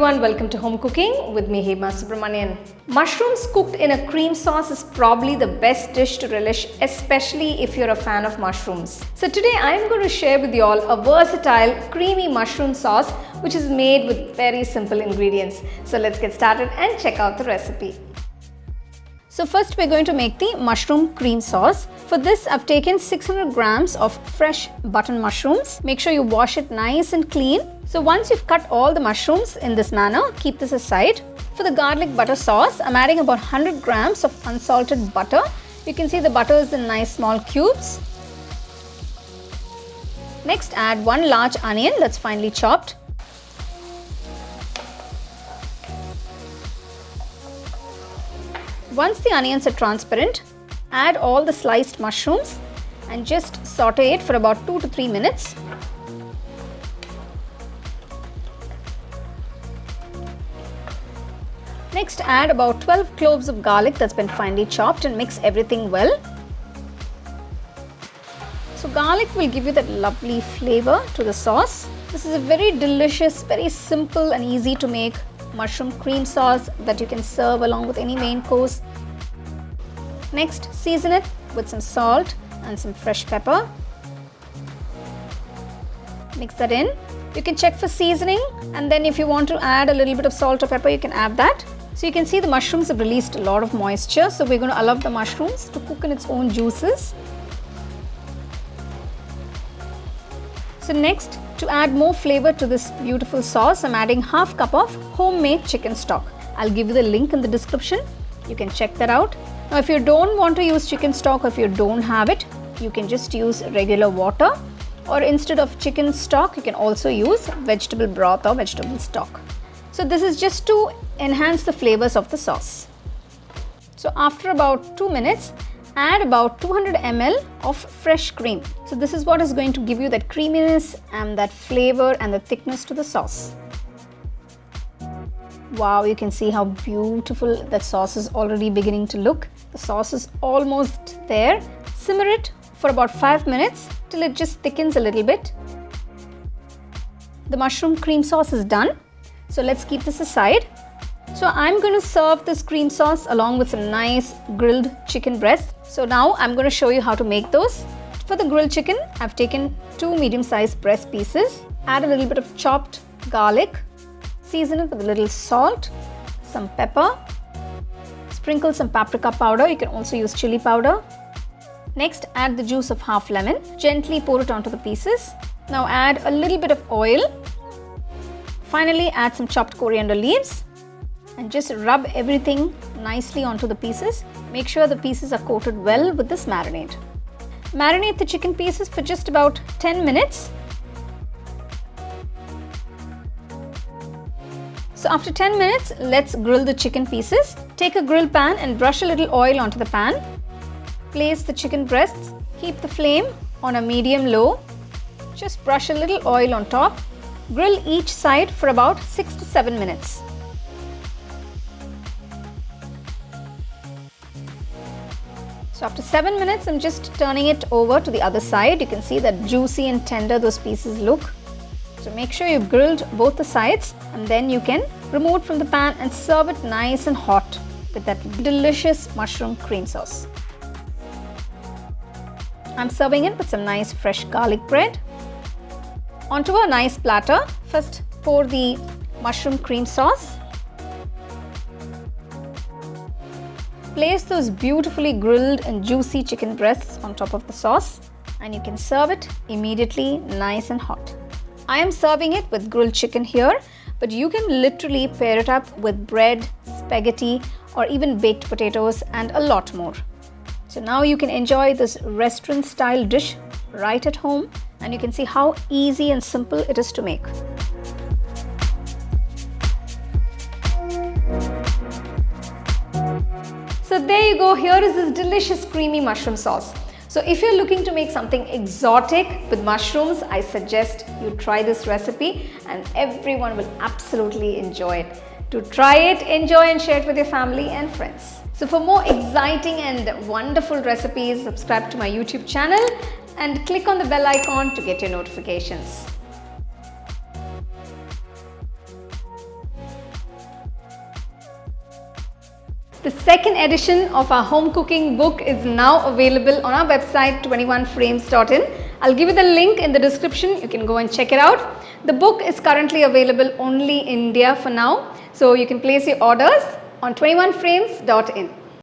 everyone, welcome to Home Cooking with me Hema Subramanian. Mushrooms cooked in a cream sauce is probably the best dish to relish, especially if you're a fan of mushrooms. So today I'm going to share with you all a versatile creamy mushroom sauce which is made with very simple ingredients. So let's get started and check out the recipe. So first we're going to make the mushroom cream sauce. For this I've taken 600 grams of fresh button mushrooms. Make sure you wash it nice and clean. So once you've cut all the mushrooms in this manner, keep this aside. For the garlic butter sauce, I'm adding about 100 grams of unsalted butter. You can see the butter is in nice small cubes. Next add 1 large onion that's finely chopped. Once the onions are transparent, add all the sliced mushrooms and just saute it for about 2 to 3 minutes. Next add about 12 cloves of garlic that's been finely chopped and mix everything well. So garlic will give you that lovely flavor to the sauce. This is a very delicious, very simple and easy to make mushroom cream sauce that you can serve along with any main course. Next, season it with some salt and some fresh pepper. Mix that in. You can check for seasoning, and then if you want to add a little bit of salt or pepper, you can add that. So you can see the mushrooms have released a lot of moisture, so we're going to allow the mushrooms to cook in its own juices. So next, to add more flavor to this beautiful sauce, I'm adding half cup of homemade chicken stock. I'll give you the link in the description. You can check that out. Now if you don't want to use chicken stock, or if you don't have it, you can just use regular water, or instead of chicken stock, you can also use vegetable broth or vegetable stock. So this is just to enhance the flavors of the sauce. So after about 2 minutes, add about 200 ml of fresh cream. So this is what is going to give you that creaminess and that flavor and the thickness to the sauce. Wow, you can see how beautiful that sauce is already beginning to look. The sauce is almost there. Simmer it for about 5 minutes till it just thickens a little bit. The mushroom cream sauce is done. So let's keep this aside. So I'm going to serve this cream sauce along with some nice grilled chicken breasts. So now I'm going to show you how to make those. For the grilled chicken, I've taken 2 medium-sized breast pieces. Add a little bit of chopped garlic. Season it with a little salt, some pepper. Sprinkle some paprika powder. You can also use chili powder. Next, add the juice of half lemon. Gently pour it onto the pieces. Now add a little bit of oil. Finally, add some chopped coriander leaves and just rub everything nicely onto the pieces. Make sure the pieces are coated well with this marinade. Marinate the chicken pieces for just about 10 minutes. So after 10 minutes, let's grill the chicken pieces. Take a grill pan and brush a little oil onto the pan. Place the chicken breasts. Keep the flame on a medium-low. Just brush a little oil on top. Grill each side for about 6 to 7 minutes. So after 7 minutes, I'm just turning it over to the other side. You can see that juicy and tender those pieces look. So make sure you've grilled both the sides, and then you can remove it from the pan and serve it nice and hot with that delicious mushroom cream sauce. I'm serving it with some nice fresh garlic bread. Onto a nice platter, first pour the mushroom cream sauce. Place those beautifully grilled and juicy chicken breasts on top of the sauce, and you can serve it immediately nice and hot. I am serving it with grilled chicken here, but you can literally pair it up with bread, spaghetti, or even baked potatoes and a lot more. So now you can enjoy this restaurant-style dish right at home, and you can see how easy and simple it is to make. So there you go, here is this delicious creamy mushroom sauce. So if you're looking to make something exotic with mushrooms, I suggest you try this recipe and everyone will absolutely enjoy it. To try it, enjoy and share it with your family and friends. So for more exciting and wonderful recipes, subscribe to my YouTube channel and click on the bell icon to get your notifications. The second edition of our home cooking book is now available on our website 21frames.in. I'll give you the link in the description. You can go and check it out. The book is currently available only in India for now, so you can place your orders on 21frames.in.